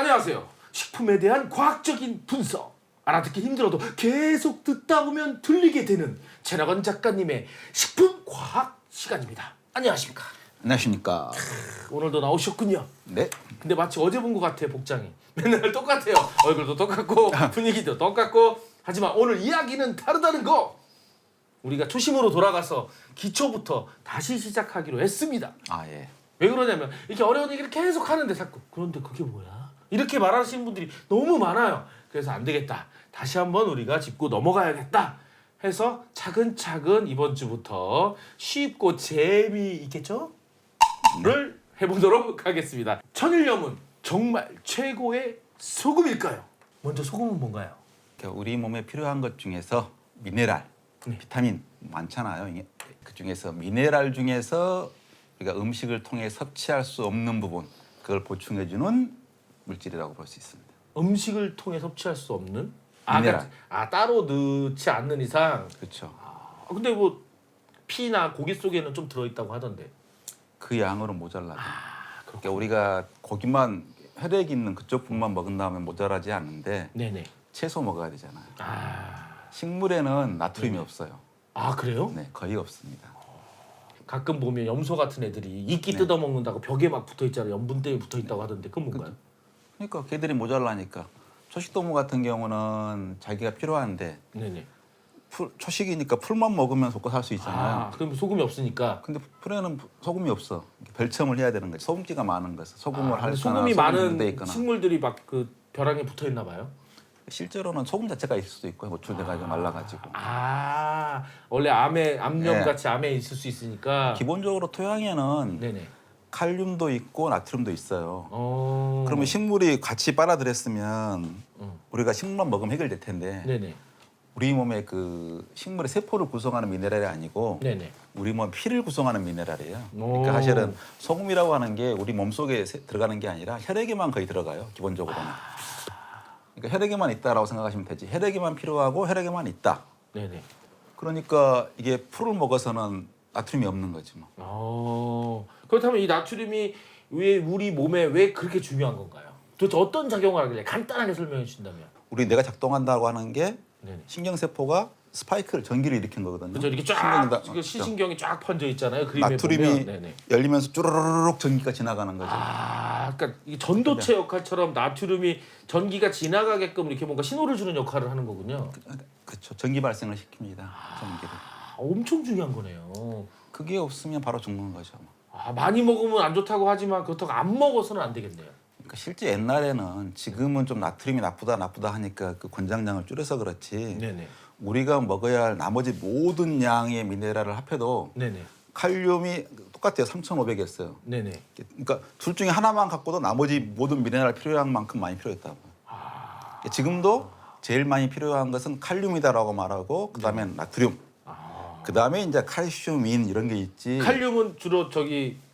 안녕하세요. 식품에 대한 과학적인 분석. 알아듣기 힘들어도 계속 듣다 보면 들리게 되는 최낙원 작가님의 식품 과학 시간입니다. 안녕하십니까? 안녕하십니까? 오늘도 나오셨군요. 네. 근데 마치 어제 본 것 같아, 복장이. 맨날 똑같아요. 얼굴도 똑같고 분위기도 똑같고. 하지만 오늘 이야기는 다르다는 거. 우리가 초심으로 돌아가서 기초부터 다시 시작하기로 했습니다. 아 예. 왜 그러냐면 이렇게 어려운 얘기를 계속 하는데 자꾸 그런데 그게 뭐야? 이렇게 말하시는 분들이 너무 많아요. 그래서 안 되겠다. 다시 한번 우리가 짚고 넘어가야겠다. 해서 차근차근 이번 주부터 쉽고 재미있겠죠? 를 해보도록 하겠습니다. 천일염은 정말 최고의 소금일까요? 먼저 소금은 뭔가요? 우리 몸에 필요한 것 중에서 미네랄, 네. 비타민 많잖아요. 이게 그 중에서 미네랄 중에서 우리가 음식을 통해 섭취할 수 없는 부분, 그걸 보충해주는 물질이라고 볼 수 있습니다. 음식을 통해 섭취할 수 없는? 미네랄. 따로 넣지 않는 이상. 그렇죠. 근데 뭐 피나 고기 속에는 좀 들어있다고 하던데. 그 양으로 모자라죠. 그러니까 우리가 고기만 혈액 있는 그쪽 부분만 먹은 다음에 모자라지 않는데 네네. 채소 먹어야 되잖아요. 아 식물에는 나트륨이 없어요. 그래요? 네, 거의 없습니다. 가끔 보면 염소 같은 애들이 이끼 네. 뜯어 먹는다고 벽에 막 붙어 있잖아요. 염분 때문에 붙어 있다고 하던데 그건 뭔가요? 그러니까 걔들이 모자라니까. 초식동물 같은 경우는 자기가 필요한데 네네. 초식이니까 풀만 먹으면 먹고 살 수 있잖아요. 그럼 소금이 없으니까. 근데 풀에는 소금이 없어. 별첨을 해야 되는 거지. 소금기가 많은 거죠. 소금을 근데 할 소금이 거나 많은 돼 있거나. 식물들이 막 그 벼랑에 붙어 있나 봐요. 실제로는 소금 자체가 있을 수도 있고 노출돼가지고 말라가지고. 원래 암염 네. 같이 암에 있을 수 있으니까. 기본적으로 토양에는 네네. 칼륨도 있고 나트륨도 있어요. 어. 그러면 식물이 같이 빨아들였으면 우리가 식물만 먹으면 해결될 텐데 네네. 우리 몸의 그 식물의 세포를 구성하는 미네랄이 아니고 네네. 우리 몸 피를 구성하는 미네랄이에요. 오. 그러니까 사실은 소금이라고 하는 게 우리 몸 속에 들어가는 게 아니라 혈액에만 거의 들어가요. 기본적으로는. 그러니까 혈액에만 있다라고 생각하시면 되지. 혈액에만 필요하고 혈액에만 있다. 네네. 그러니까 이게 풀을 먹어서는 나트륨이 없는 거지 뭐. 그렇다면 이 나트륨이 왜 우리 몸에 왜 그렇게 중요한 건가요? 도대체 어떤 작용을 하길래 간단하게 설명해 주신다면? 우리 뇌가 작동한다고 하는 게 네네. 신경세포가 스파이크를 전기를 일으키는 거거든요. 그죠, 이렇게 쫙 신경이다. 시신경이 쫙 퍼져 있잖아요. 그림에 나트륨이 보면. 네네. 열리면서 쭈르르륵 전기가 지나가는 거죠. 그러니까 이 전도체 역할처럼 나트륨이 전기가 지나가게끔 이렇게 뭔가 신호를 주는 역할을 하는 거군요. 그렇죠. 전기 발생을 시킵니다. 전기를. 엄청 중요한 거네요. 그게 없으면 바로 죽는 거죠. 많이 먹으면 안 좋다고 하지만 그렇다고 안 먹어서는 안 되겠네요. 그러니까 실제 옛날에는 지금은 좀 나트륨이 나쁘다 하니까 그 권장량을 줄여서 그렇지. 네네. 우리가 먹어야 할 나머지 모든 양의 미네랄을 합해도 네네. 칼륨이 똑같아요. 3,500이었어요. 네네. 그러니까 둘 중에 하나만 갖고도 나머지 모든 미네랄 필요한 만큼 많이 필요했다고. 지금도 제일 많이 필요한 것은 칼륨이다라고 말하고 그다음에 나트륨. 그다음에 이제 칼슘인 이런 게 있지. 칼륨은 주로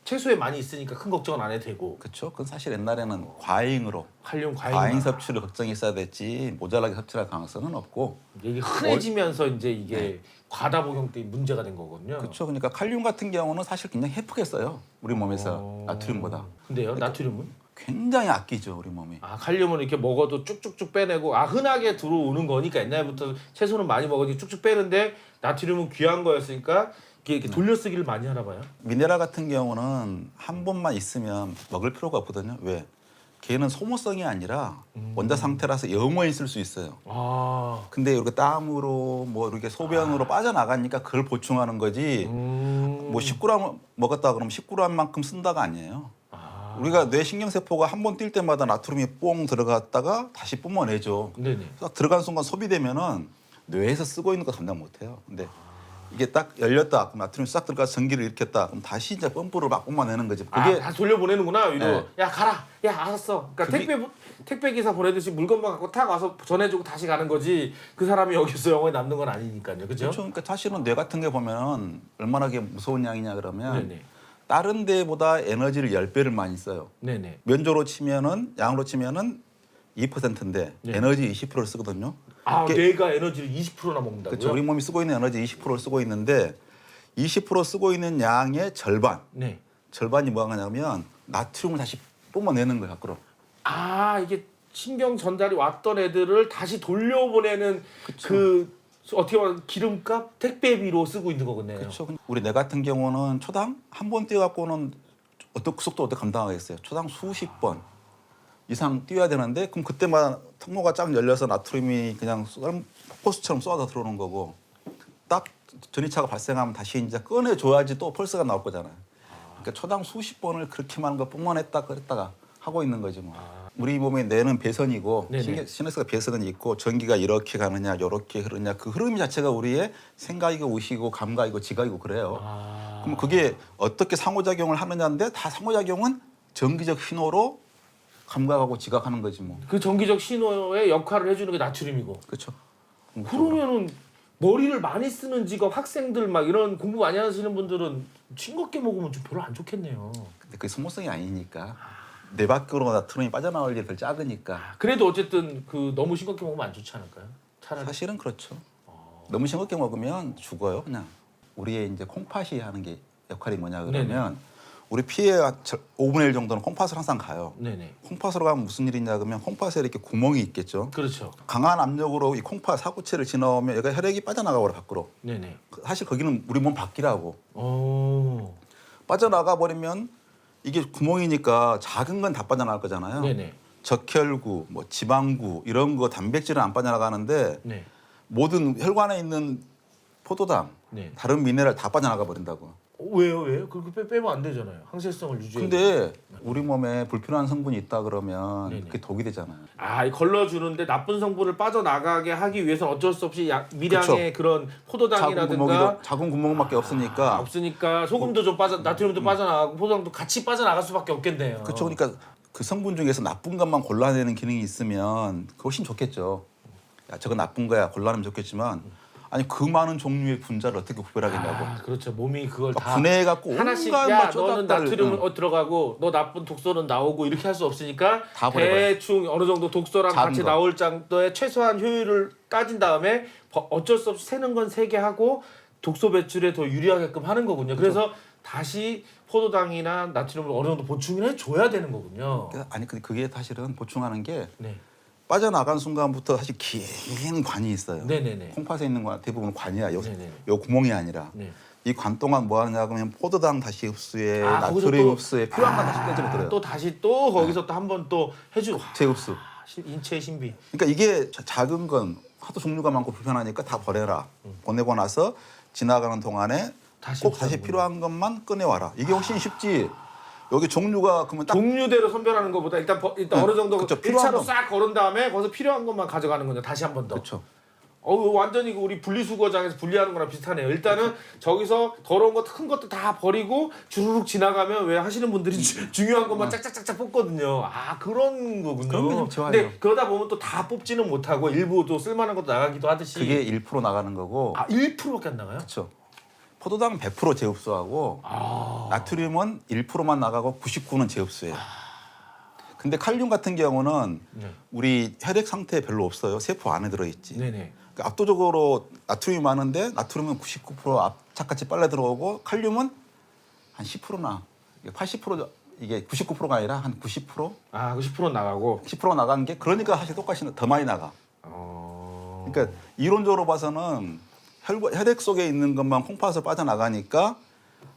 채소에 많이 있으니까 큰 걱정은 안 해도 되고. 그렇죠. 그건 사실 옛날에는 과잉으로 칼륨 과잉 섭취를 걱정했어야 됐지 모자라게 섭취할 가능성은 없고. 이게 흔해지면서 이제 이게 과다 복용 때문에 문제가 된 거거든요. 그렇죠. 그러니까 칼륨 같은 경우는 사실 굉장히 해프게 써요. 우리 몸에서 나트륨보다. 근데요, 나트륨은? 굉장히 아끼죠 우리 몸이. 칼륨은 이렇게 먹어도 쭉쭉쭉 빼내고 흔하게 들어오는 거니까 옛날부터 채소는 많이 먹으니 쭉쭉 빼는데 나트륨은 귀한 거였으니까 이렇게 돌려쓰기를 많이 하나 봐요. 미네랄 같은 경우는 한 번만 있으면 먹을 필요가 없거든요. 왜? 걔는 소모성이 아니라 원자 상태라서 영원히 쓸 수 있어요. 근데 이렇게 땀으로 뭐 이렇게 소변으로 빠져나가니까 그걸 보충하는 거지. 뭐 10g 먹었다 그러면 10g만큼 쓴다가 아니에요. 우리가 뇌 신경세포가 한 번 뛸 때마다 나트륨이 뽕 들어갔다가 다시 뿜어내죠. 네네. 딱 들어간 순간 소비되면은 뇌에서 쓰고 있는 거 감당 못해요. 근데 이게 딱 열렸다, 그럼 나트륨이 싹 들어가서 전기를 일으켰다, 그럼 다시 이제 펌프를 막 뿜어내는 거지. 그게 다시 돌려보내는구나. 위로. 네. 야 가라. 야 알았어. 그러니까 택배 기사 보내듯이 물건만 갖고 탁 와서 전해주고 다시 가는 거지. 그 사람이 여기서 영원히 남는 건 아니니까요. 그죠? 그렇죠. 그러니까 사실은 뇌 같은 게 보면 얼마나 게 무서운 양이냐 그러면 네네. 다른 데보다 에너지를 10배를 많이 써요. 네네. 면조로 치면은 양으로 치면은 2%인데 네. 에너지 20%를 쓰거든요. 뇌가 에너지를 20%나 먹는다고요? 그렇죠. 우리 몸이 쓰고 있는 에너지 20%를 쓰고 있는데 20% 쓰고 있는 양의 절반. 네. 절반이 뭐가 하냐면 나트륨을 다시 뿜어내는 거예요, 밖으로. 아 이게 신경 전달이 왔던 애들을 다시 돌려보내는 그 어떻게 보면 기름값 택배비로 쓰고 있는 거겠네요. 그렇죠. 우리 내 같은 경우는 초당 한 번 뛰어갖고는 어떤 속도 어떻게 감당하겠어요? 초당 수십 번 이상 뛰어야 되는데 그럼 그때만 통로가 쫙 열려서 나트륨이 그냥 폭포수처럼 쏟아져 들어오는 거고 딱 전이차가 발생하면 다시 이제 꺼내줘야지 또 펄스가 나올 거잖아요. 그러니까 초당 수십 번을 그렇게 많은 거 뿜어냈다 그랬다가 하고 있는 거지 뭐. 우리 몸에 뇌는 배선이고 시너스가 배선이 있고 전기가 이렇게 가느냐 이렇게 흐르냐 그 흐름 자체가 우리의 생각이고 의식이고 감각이고 지각이고 그래요. 그럼 그게 어떻게 상호작용을 하느냐인데 다 상호작용은 전기적 신호로 감각하고 지각하는 거지 뭐. 그 전기적 신호의 역할을 해주는 게 나트륨이고. 그렇죠. 그러면은 머리를 많이 쓰는 직업 학생들 막 이런 공부 많이 하시는 분들은 싱겁게 먹으면 좀 별로 안 좋겠네요. 근데 그게 소모성이 아니니까 뇌 밖으로 나트륨이 빠져나올 일이 덜 작으니까. 그래도 어쨌든 그 너무 싱겁게 먹으면 안 좋지 않을까요? 차라리. 사실은 그렇죠. 너무 싱겁게 먹으면 죽어요 그냥. 우리의 이제 콩팥이 하는 게 역할이 뭐냐 그러면 우리 피의 5분의 1 정도는 콩팥을 항상 가요. 네네. 콩팥으로 가면 무슨 일이 있냐 그러면 콩팥에 이렇게 구멍이 있겠죠. 그렇죠. 강한 압력으로 이 콩팥 사구체를 지나오면 얘가 혈액이 빠져나가 버려 밖으로. 네네. 사실 거기는 우리 몸 밖이라고. 오. 빠져나가 버리면 이게 구멍이니까 작은 건 다 빠져나갈 거잖아요. 네네. 적혈구, 뭐 지방구 이런 거 단백질은 안 빠져나가는데 네. 모든 혈관에 있는 포도당, 네. 다른 미네랄 다 빠져나가 버린다고. 왜요? 왜요? 그렇게 빼면 안 되잖아요. 항체성을 유지해. 근데 우리 몸에 불필요한 성분이 있다 그러면 네네. 그게 독이 되잖아요. 이 걸러주는데 나쁜 성분을 빠져나가게 하기 위해서 어쩔 수 없이 미량의 그런 포도당이라든가 작은 구멍밖에 없으니까. 없으니까 소금도 좀 나트륨도 빠져나가고 포도당도 같이 빠져나갈 수밖에 없겠네요. 그렇죠. 그러니까 그 성분 중에서 나쁜 것만 골라내는 기능이 있으면 그거 훨씬 좋겠죠. 야, 저거 나쁜 거야 골라내면 좋겠지만 아니 그 많은 종류의 분자를 어떻게 구별하겠냐고. 그렇죠. 몸이 그걸 다 분해해갖고 하나씩 온갖 너는 나트륨 들어가고 너 나쁜 독소는 나오고 이렇게 할 수 없으니까 다 버려버려. 대충 어느 정도 독소랑 같이 거. 나올 정도의 최소한 효율을 따진 다음에 어쩔 수 없이 새는 건 세게 하고 독소 배출에 더 유리하게끔 하는 거군요. 그래서 다시 포도당이나 나트륨을 어느 정도 보충을 해줘야 되는 거군요. 아니 근데 그게 사실은 보충하는 게 네. 빠져나간 순간부터 사실 긴 관이 있어요. 네네네. 콩팥에 있는 건 대부분 관이야. 네네네. 요 구멍이 아니라. 네. 이 관 동안 뭐 하느냐 그러면 포도당 다시 흡수에 거기서 나트륨 또- 흡수에 필요한 건 다시 떼주면 들어요. 또 다시 또 거기서 또 한 번 또 해주고 재흡수. 인체의 신비. 그러니까 이게 작은 건 하도 종류가 많고 불편하니까 다 버려라. 보내고 나서 지나가는 동안에 꼭 다시 필요한 것만 꺼내와라. 이게 훨씬 쉽지. 여기 종류가 그러면 딱 종류대로 선별하는 것보다 일단 어느 정도 그쵸, 필요한 1차로 거. 싹 걸은 다음에 거기서 필요한 것만 가져가는 거죠. 다시 한 번 더. 그렇죠. 완전히 우리 분리수거장에서 분리하는 거랑 비슷하네요. 일단은 저기서 더러운 것 큰 것도 다 버리고 주르륵 지나가면 왜 하시는 분들이 중요한 것만 짝짝짝짝 뽑거든요. 그런 거군요. 그런 게 좀 좋아요. 근데 그러다 보면 또 다 뽑지는 못하고 일부 또 쓸만한 것도 나가기도 하듯이. 그게 1% 나가는 거고. 1%밖에 안 나가요? 그렇죠. 포도당은 100% 재흡수하고 나트륨은 1%만 나가고 99는 재흡수해요. 근데 칼륨 같은 경우는 우리 혈액 상태에 별로 없어요. 세포 안에 들어있지. 네네. 그러니까 압도적으로 나트륨이 많은데 나트륨은 99% 압착같이 빨려 들어오고 칼륨은 한 10%나 80% 이게 99%가 아니라 한 90%? 90% 나가고. 10% 나간 게 그러니까 사실 똑같이 더 많이 나가. 그러니까 이론적으로 봐서는 혈액 속에 있는 것만 콩팥에서 빠져나가니까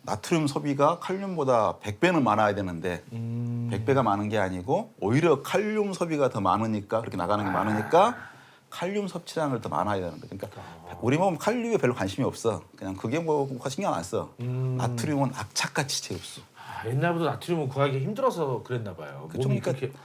나트륨 소비가 칼륨보다 100배는 많아야 되는데 100배가 많은 게 아니고 오히려 칼륨 소비가 더 많으니까 그렇게 나가는 게 많으니까 칼륨 섭취량을 더 많아야 되는 거죠. 그러니까 우리 몸 칼륨에 별로 관심이 없어. 그냥 그게 뭐 신경 안 써. 나트륨은 악착같이 재흡수. 옛날부터 나트륨을 구하기 힘들어서 그랬나 봐요. 그쵸, 몸이 그러니까 그렇게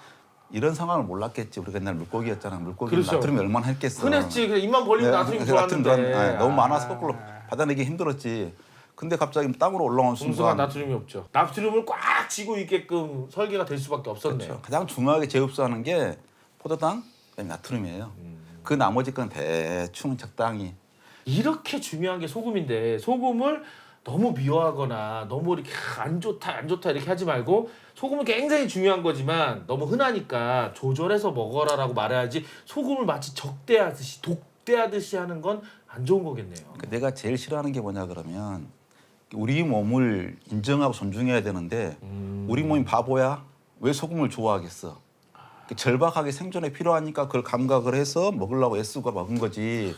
이런 상황을 몰랐겠지. 우리가 옛날 물고기였잖아. 물고기는 그렇죠. 나트륨이 얼마나 했겠어. 흔했지. 그냥 입만 벌리면 나트륨 좋았는데. 너무 많아서 거꾸로 받아내기 힘들었지. 근데 갑자기 땅으로 올라온 순간 순간 나트륨이 없죠. 나트륨을 꽉 쥐고 있게끔 설계가 될 수밖에 없었네요. 그렇죠. 가장 중요하게 재흡수하는 게 포도당, 그다음에 나트륨이에요. 그 나머지 건 대충 적당히. 이렇게 중요한 게 소금인데 소금을 너무 미워하거나 너무 이렇게 안 좋다 이렇게 하지 말고 소금은 굉장히 중요한 거지만 너무 흔하니까 조절해서 먹어라라고 말해야지 소금을 마치 적대하듯이 독대하듯이 하는 건 안 좋은 거겠네요. 그러니까 내가 제일 싫어하는 게 뭐냐 그러면 우리 몸을 인정하고 존중해야 되는데 우리 몸이 바보야? 왜 소금을 좋아하겠어? 절박하게 생존에 필요하니까 그걸 감각을 해서 먹으려고 애쓰고 먹은 거지.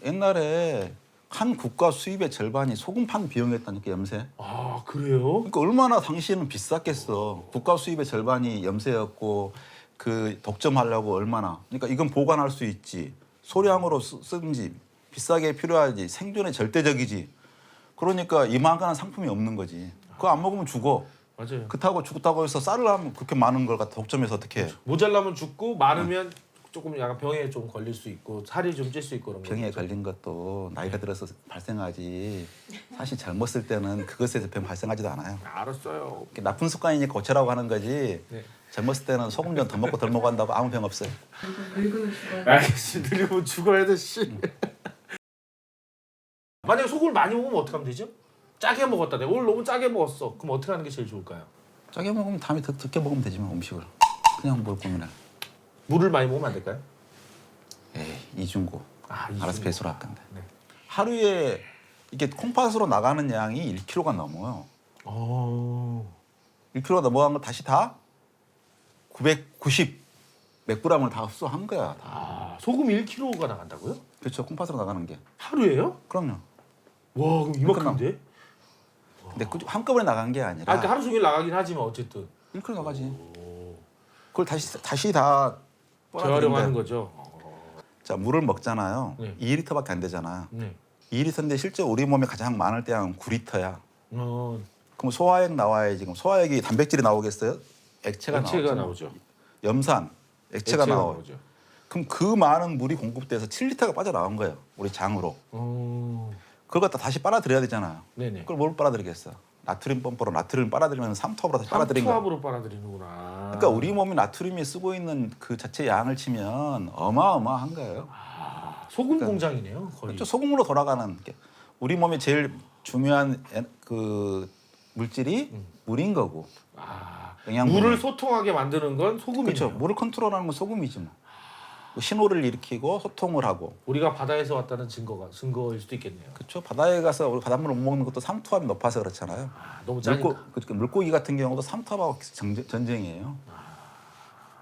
옛날에 한 국가 수입의 절반이 소금 판 비용이었다니까 염세. 아 그래요? 그러니까 얼마나 당시에는 비쌌겠어. 국가 수입의 절반이 염세였고 그 독점하려고 얼마나. 그러니까 이건 보관할 수 있지. 소량으로 쓰든지 비싸게 필요하지. 생존에 절대적이지. 그러니까 이만한 상품이 없는 거지. 그거 안 먹으면 죽어. 맞아요. 그렇다고 죽다고 해서 쌀을 하면 그렇게 많은 걸 갖다 독점해서 어떻게 해. 모자라면 죽고 많으면 조금 약간 병에 좀 걸릴 수 있고 살이 좀 찔 수 있고 그런 병에 거죠. 걸린 것도 나이가 들어서 발생하지. 사실 젊었을 때는 그것에서 병 발생하지도 않아요. 알았어요. 나쁜 습관이니까 고치라고 하는 거지. 네. 젊었을 때는 소금 좀 더 먹고 덜 먹어한다고 아무 병 없어요. 늙으면 죽어요. 알겠습니다. 늙으면 죽어야 돼 씨. 만약에 소금을 많이 먹으면 어떻게 하면 되죠? 짜게 먹었다. 내가 오늘 너무 짜게 먹었어. 그럼 어떻게 하는 게 제일 좋을까요? 짜게 먹으면 다음에 더 적게 먹으면 되지 뭐 음식을. 그냥 뭘 고민해. 물을 많이 먹으면 안 될까요? 에이 이중고. 이중고. 알아서 배수로 할 건데. 네. 하루에 이게 콩팥으로 나가는 양이 1kg가 넘어요. 1kg가 넘어간 거 다시 다 990 몇 g을 다 흡수한 거야. 다. 소금 1kg가 나간다고요? 그렇죠. 콩팥으로 나가는 게. 하루에요? 그럼요. 와 그럼 이만큼인데? 근데 한꺼번에 나간 게 아니라 그러니까 하루 종일 나가긴 하지만 어쨌든 1kg 나가지. 그걸 다시 다 재활용하는 거죠. 자 물을 먹잖아요. 네. 2리터밖에 안 되잖아요. 네. 2리터인데 실제 우리 몸에 가장 많을 때는 9리터야. 어, 그럼 소화액 나와야지. 지금 소화액이 단백질이 나오겠어요? 액체가 나오죠. 염산 액체가 나와. 나오죠. 그럼 그 많은 물이 공급돼서 7리터가 빠져나온 거예요. 우리 장으로. 그걸 갖다 다시 빨아들여야 되잖아요. 네네. 그걸 뭘 빨아들이겠어? 나트륨 펌프로 나트륨 빨아들이면 삼투압으로 다시 빨아들인 거야. 삼투압으로 빨아들이는구나. 그러니까 우리 몸이 나트륨이 쓰고 있는 그 자체 양을 치면 어마어마한 거예요. 소금 그러니까 공장이네요. 거의. 그렇죠. 소금으로 돌아가는 게 우리 몸에 제일 중요한 그 물질이 물인 거고. 영양분. 물을 소통하게 만드는 건 소금이네요. 그렇죠. 물을 컨트롤하는 건 소금이지 뭐. 신호를 일으키고 소통을 하고. 우리가 바다에서 왔다는 증거일 수도 있겠네요. 그렇죠. 바다에 가서 우리 바닷물을 못 먹는 것도 삼투압이 높아서 그렇잖아요. 너무 짜니까. 물고기 같은 경우도 삼투압하고 전쟁이에요.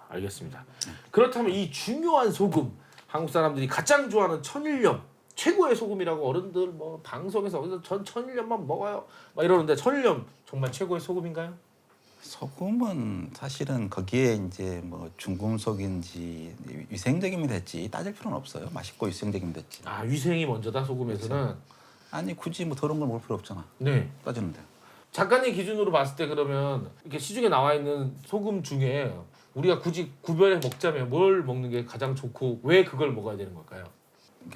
알겠습니다. 그렇다면 이 중요한 소금, 한국 사람들이 가장 좋아하는 천일염, 최고의 소금이라고 어른들 뭐 방송에서 어디서 전 천일염만 먹어요 막 이러는데 천일염 정말 최고의 소금인가요? 소금은 사실은 거기에 이제 뭐 중금속인지 위생적이면 됐지 따질 필요는 없어요. 맛있고 위생적이면 됐지. 위생이 먼저다 소금에서는. 그렇죠. 아니 굳이 뭐 더러운 걸 먹을 필요 없잖아. 네. 따지는데. 작가님 기준으로 봤을 때 그러면 이렇게 시중에 나와 있는 소금 중에 우리가 굳이 구별해 먹자면 뭘 먹는 게 가장 좋고 왜 그걸 먹어야 되는 걸까요?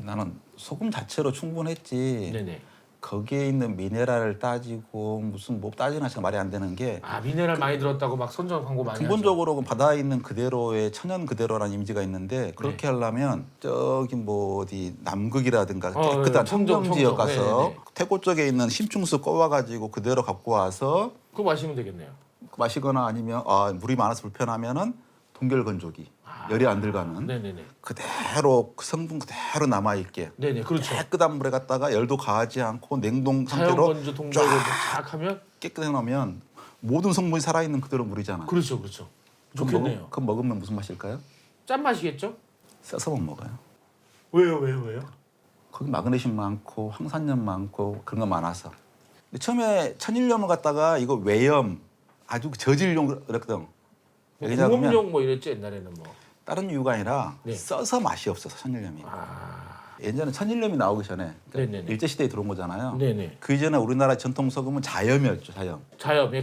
나는 소금 자체로 충분했지. 네네. 거기에 있는 미네랄을 따지고 무슨 뭐 따지나 지금 말이 안 되는 게 미네랄 많이 들었다고 막 선전 광고 많이 근본적으로 바다에 있는 그대로의 천연 그대로라는 이미지가 있는데 그렇게 하려면 저기 뭐 어디 남극이라든가 깨끗한 청정 지역 가서 태고 쪽에 있는 심층수 꺼와가지고 그대로 갖고 와서 그거 마시면 되겠네요. 마시거나 아니면 물이 많아서 불편하면은 동결 건조기 열이 안 들어가는 네네네. 그대로 그 성분 그대로 남아 있게 네네 그렇죠. 깨끗한 물에 갖다가 열도 가하지 않고 냉동 자연 상태로 건조 동결을 쫙 하면 깨끗하게 놓으면 모든 성분이 살아있는 그대로 물이잖아. 그렇죠. 좋겠네요. 그럼 먹으면 무슨 맛일까요? 짠 맛이겠죠? 써서 못 먹어요. 왜요? 거기 마그네슘 많고 황산염 많고 그런 거 많아서. 근데 처음에 천일염을 갖다가 이거 외염 아주 저질용 그랬거든. 공업용 뭐 이랬지 옛날에는 뭐. 다른 이유가 아니라 네. 써서 맛이 없어서 천일염이. 예전에 천일염이 나오기 전에 네네네. 일제 시대에 들어온 거잖아요. 네네. 그 이전에 우리나라 전통 소금은 자염이었죠, 자염.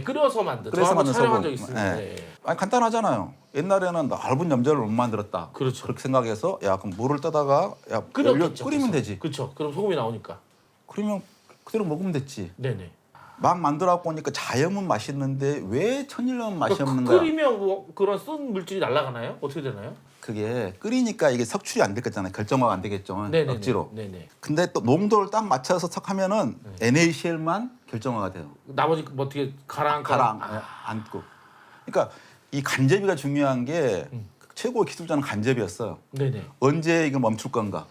끓여서 만든. 끓여서 만든 촬영한 소금. 적 있습니다. 네. 아니 간단하잖아요. 옛날에는 넓은 염전을 못 만들었다. 그렇죠. 그렇게 생각해서 야 그럼 물을 떠다가 끓였겠죠. 끓이면 되지. 그렇죠. 그럼 소금이 나오니까. 그러면 그대로 먹으면 됐지. 네네. 막 만들어갖고 오니까 자염은 맛있는데 왜 천일염은 맛이 없는 거야? 끓이면 뭐 그런 쓴 물질이 날아가나요? 어떻게 되나요? 그게 끓이니까 이게 석출이 안 됐겠잖아요. 결정화가 안 되겠죠. 네네네. 억지로. 네네. 근데 또 농도를 딱 맞춰서 척 하면은 NaCl만 결정화가 돼요. 나머지 뭐 어떻게 가라앉고. 그러니까 이 간접이가 중요한 게 최고의 기술자는 간접이었어요. 네네. 언제 이거 멈출 건가?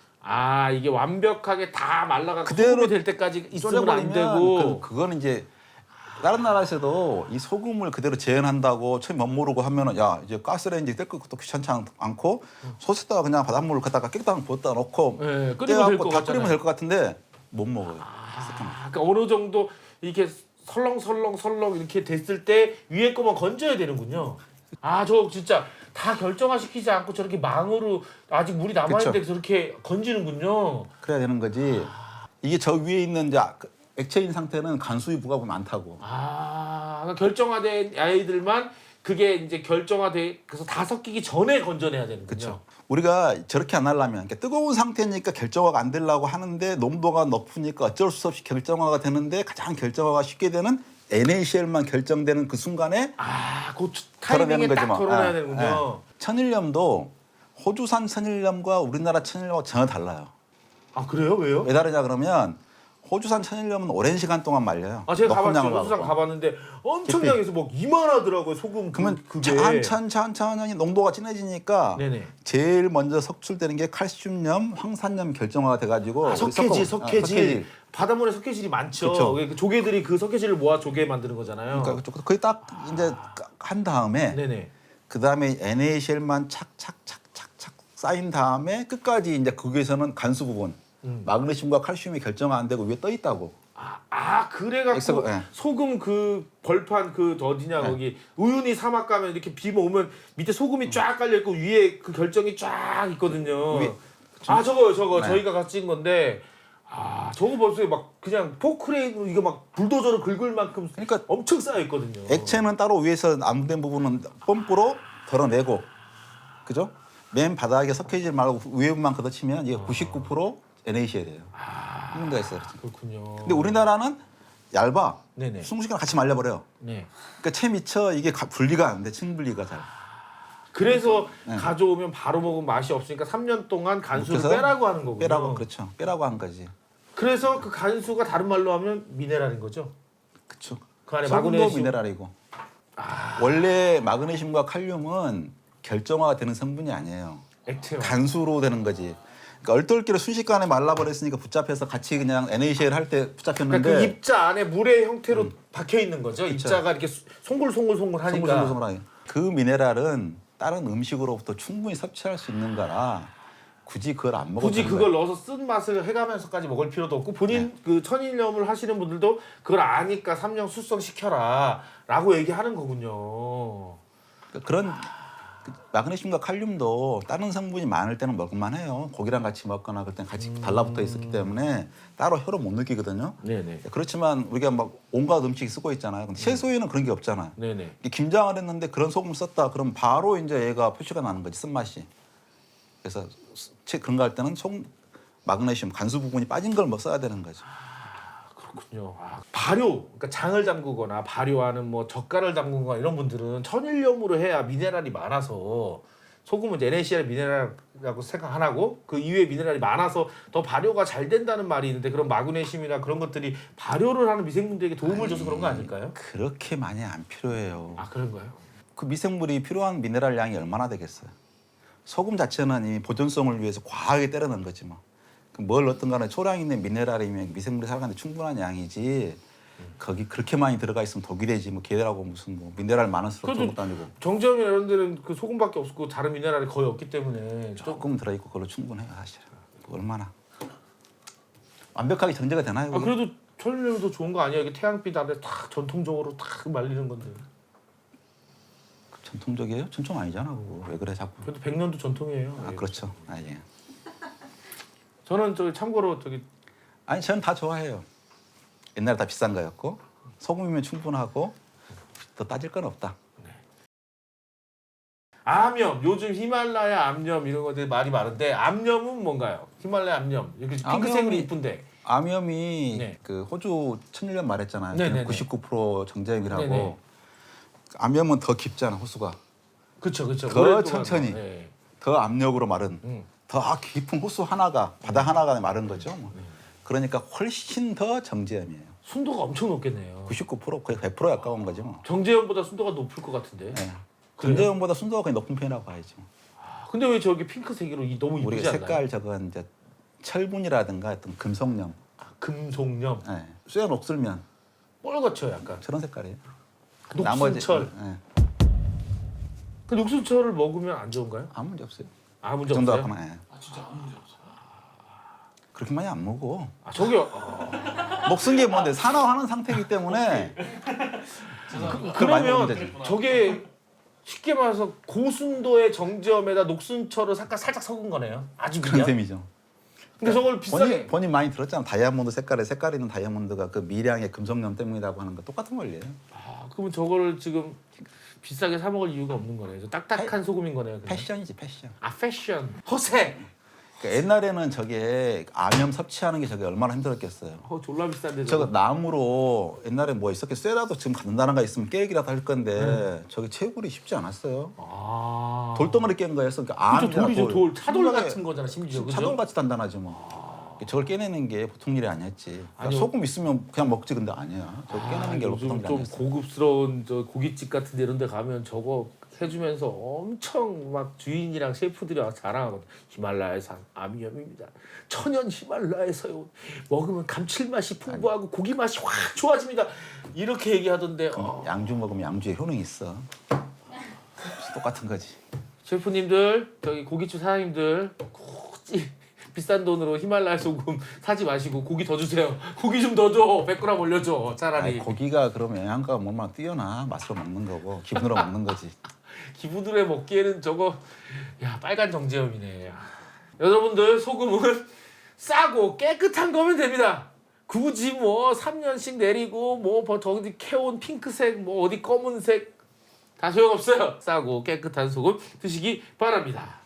이게 완벽하게 다 말라가 그대로 소금이 될 때까지 있으면 안 되고. 그거는 이제 다른 나라에서도 이 소금을 그대로 재현한다고 처음 못 모르고 하면은 야 이제 가스레인지 뗄 것도 귀찮지 않고 솥에다가 그냥 바닷물을 갖다가 깨끗하게 부었다 놓고 네, 끓이면 될 떼갖고 것 다 같잖아요. 끓이면 될 것 같은데 못 먹어요. 그러니까 어느 정도 이렇게 설렁설렁 이렇게 됐을 때 위에 거만 건져야 되는군요. 아, 저 진짜 다 결정화시키지 않고 저렇게 망으로 아직 물이 남아있는데 저렇게 건지는군요. 그래야 되는 거지. 이게 저 위에 있는 이제 액체인 상태는 간수유 부가가 많다고. 아, 그러니까 결정화된 아이들만 그게 이제 결정화돼서 다 섞이기 전에 건져내야 되는군요. 그렇죠. 우리가 저렇게 안 하려면 그러니까 뜨거운 상태니까 결정화가 안 되려고 하는데 농도가 높으니까 어쩔 수 없이 결정화가 되는데 가장 결정화가 쉽게 되는 NaCl만 결정되는 그 순간에 그 타이밍에 딱 뭐. 걸어놔야 되는군요. 천일염도 호주산 천일염과 우리나라 천일염과 전혀 달라요. 아, 그래요? 왜요? 왜 다르냐 그러면 호주산 천일염은 오랜 시간 동안 말려요. 아, 제가 높은 가봤죠. 양을 호수산 갖고. 가봤는데 엄청나게 막 이만하더라고요. 소금 그러면 그게. 천천히 농도가 진해지니까 네네. 제일 먼저 석출되는 게 칼슘염, 황산염 결정화가 돼가지고 아, 석회질. 바닷물에 석회질이 많죠. 그쵸. 그 조개들이 그 석회질을 모아 조개 만드는 거잖아요. 그러니까 거의 딱 이제 한 다음에 네네. 그 다음에 NaCl만 착착착착착 쌓인 다음에 끝까지 이제 거기에서는 간수 부분 마그네슘과 칼슘이 결정화 안 되고 위에 떠 있다고. 그래갖고 네. 소금 그 벌판 그 어디냐 거기 우윤희 사막 가면 이렇게 비 오면 밑에 소금이 쫙 깔려 있고 위에 그 결정이 쫙 있거든요. 저거요. 네. 저희가 같이 찍은 건데 저거 벌써 막 그냥 포크레인으로 이거 막 불도저로 긁을 만큼 그러니까 엄청 쌓여 있거든요. 액체는 따로 위에서 암된 부분은 펌프로 덜어내고, 그죠? 맨 바닥에 석회질 말고 위에만 걷어치면 이게 99% NaCl이에요. 이런 데가 있어요. 그렇군요. 근데 우리나라는 얇아. 네네. 숭숭이랑 같이 말려버려요. 네. 그러니까 채 미쳐 이게 분리가 안 돼. 층분리가 잘. 그래서 가져오면 바로 먹으면 맛이 없으니까 3년 동안 간수를 그래서 빼라고 하는 거군요. 빼라고, 그렇죠. 빼라고 한 거지. 그래서 그 간수가 다른 말로 하면 미네랄인 거죠. 그렇죠. 그 안에 소금도 마그네슘. 미네랄이고. 원래 마그네슘과 칼륨은 결정화가 되는 성분이 아니에요. 액체로. 간수로 되는 거지. 그러니까 얼떨결에 순식간에 말라버렸으니까 붙잡혀서 같이 그냥 NaCl 할 때 붙잡혔는데. 그러니까 그 입자 안에 물의 형태로 박혀 있는 거죠. 입자가 이렇게 송골송골송골 하니까. 송글송글하게. 그 미네랄은 다른 음식으로부터 충분히 섭취할 수 있는 거라 굳이 그걸 안 먹어도 굳이 되는 그걸 거야. 넣어서 쓴 맛을 해가면서까지 먹을 필요도 없고 본인 그 천일염을 하시는 분들도 그걸 아니까 3년 숙성시켜라 라고 얘기하는 거군요. 그러니까 그런 마그네슘과 칼륨도 다른 성분이 많을 때는 먹을만 해요. 고기랑 같이 먹거나 그럴 땐 같이 달라붙어 있었기 때문에 따로 혀로 못 느끼거든요. 네네. 그렇지만 우리가 막 온갖 음식 쓰고 있잖아요. 근데 채소에는 그런 게 없잖아요. 네네. 김장을 했는데 그런 소금 썼다 그럼 바로 이제 얘가 표시가 나는 거지, 쓴맛이. 그래서 그런 거 할 때는 마그네슘 간수 부분이 빠진 걸 뭐 써야 되는 거죠. 그렇군요. 발효, 그러니까 장을 담그거나 발효하는 뭐 젓갈을 담그거나 이런 분들은 천일염으로 해야 미네랄이 많아서 소금은 NaCl 미네랄이라고 생각 안 하고 그 이외에 미네랄이 많아서 더 발효가 잘 된다는 말이 있는데 그런 마그네슘이나 그런 것들이 발효를 하는 미생물들에게 도움을 줘서 그런 거 아닐까요? 그렇게 많이 안 필요해요. 그런가요? 그 미생물이 필요한 미네랄 양이 얼마나 되겠어요? 소금 자체는 이 보존성을 위해서 과하게 때려 넣은 거지 뭐. 뭘 넣든 간에 초량 있는 미네랄이면 미생물이 살아가는데 충분한 양이지. 거기 그렇게 많이 들어가 있으면 독이 되지. 뭐 걔들하고 무슨 뭐 미네랄 많을수록 좋은 것도 아니고. 정재현이나 이런 데는 그 소금밖에 없고 다른 미네랄이 거의 없기 때문에 조금 들어있고 그걸로 충분해요 사실. 얼마나 완벽하게 정제가 되나요? 그래도 천일염도 좋은 거 아니야? 이게 태양빛 아래 탁 전통적으로 탁 말리는 건데. 전통적이에요? 전통 아니잖아 그거. 왜 그래 자꾸. 그래도 100년도 전통이에요. 예. 그렇죠. 예. 저는 참고로 아니 저는 다 좋아해요. 옛날에 다 비싼 거였고 소금이면 충분하고 더 따질 건 없다. 암염, 요즘 히말라야 암염 이런 것들 말이 많은데 암염은 뭔가요? 히말라야 암염 이렇게 핑크색으로 이쁜데. 암염이 네. 그 호주 천일염 말했잖아요. 네네네. 99% 정제염이라고. 네네. 암염은 더 깊잖아 호수가. 그렇죠. 더 천천히. 네. 더 압력으로 마른. 더 깊은 호수 하나가 바다 하나가 마른 거죠. 뭐. 그러니까 훨씬 더 정제염이에요. 순도가 엄청 높겠네요. 99% 거의 100%에 가까운 거죠. 뭐. 정제염보다 순도가 높을 것 같은데. 네. 정제염보다 순도가 거의 높은 편이라고 봐야죠. 근데 왜 저기 핑크색으로 너무 이쁘지 우리가 않나요? 색깔 저건 이제 철분이라든가 어떤 금속염. 금속염. 네. 쇠는 옥슬면 뻘겋죠 약간. 저런 색깔이에요. 녹순철. 예. 그 녹순철을 먹으면 안 좋은가요? 아무 문제 없어요. 아무 그 문제 정도 없어요? 갖고는 예. 아 진짜 아무 문제 없어. 그렇게 많이 안 먹어. 아 저기요. 먹쓴 게 뭔데 산화하는 상태이기 때문에 그걸 많이 먹으면 되지. 그러면 저게 쉽게 말해서 고순도의 정점에다 녹순철을 살짝 섞은 거네요. 아주 그런 그냥. 셈이죠. 근데 저걸 비싸게 본인 많이 들었잖아. 다이아몬드 색깔 있는 다이아몬드가 그 미량의 금속염 때문이라고 하는 거 똑같은 원리예요. 아, 그러면 저거를 지금 비싸게 사 먹을 이유가 없는 거네요. 저 딱딱한 소금인 거네요. 그냥. 패션이지 패션. 아 패션. 허세. 그러니까 옛날에는 저게 암염 섭취하는 게 저게 얼마나 힘들었겠어요. 졸라 비싼데 저거 나무로 옛날에 뭐 있었겠 쇠라도 지금 갖는다는 거 있으면 깨기라도 할 건데 저게 채굴이 쉽지 않았어요. 아. 돌덩어리 깬 거였어. 그러니까 그죠 암이잖아, 돌이죠 돌. 차돌 심하게 같은 거잖아 심지어. 그죠? 차돌 같이 단단하지 뭐. 저걸 깨내는 게 보통 일이 아니었지. 그러니까 아니요. 소금 있으면 그냥 먹지 근데 아니야. 저걸 깨내는 게 보통 요즘 일이 좀 아니었어. 고급스러운 저 고깃집 같은 데 이런 데 가면 저거 해주면서 엄청 막 주인이랑 셰프들이 와서 자랑하거든. 히말라야산 암염입니다. 천연 히말라야에서요. 먹으면 감칠맛이 풍부하고 고기 맛이 확 좋아집니다. 이렇게 얘기하던데. 양주 먹으면 양주에 효능이 있어. 똑같은 거지. 셰프님들 저기 고깃집 사장님들 굳이 비싼 돈으로 히말라야 소금 사지 마시고 고기 더 주세요. 고기 좀 더 줘. 100g 올려줘. 차라리. 아니, 고기가 그러면 영양가가 뭐만 뛰어나 맛으로 먹는 거고 기분으로 먹는 거지. 기분으로 먹기에는 저거 야 빨간 정제염이네. 야. 여러분들 소금은 싸고 깨끗한 거면 됩니다. 굳이 뭐 3년씩 내리고 뭐 저기 캐온 핑크색 뭐 어디 검은색 다 소용없어요. 싸고 깨끗한 소금 드시기 바랍니다.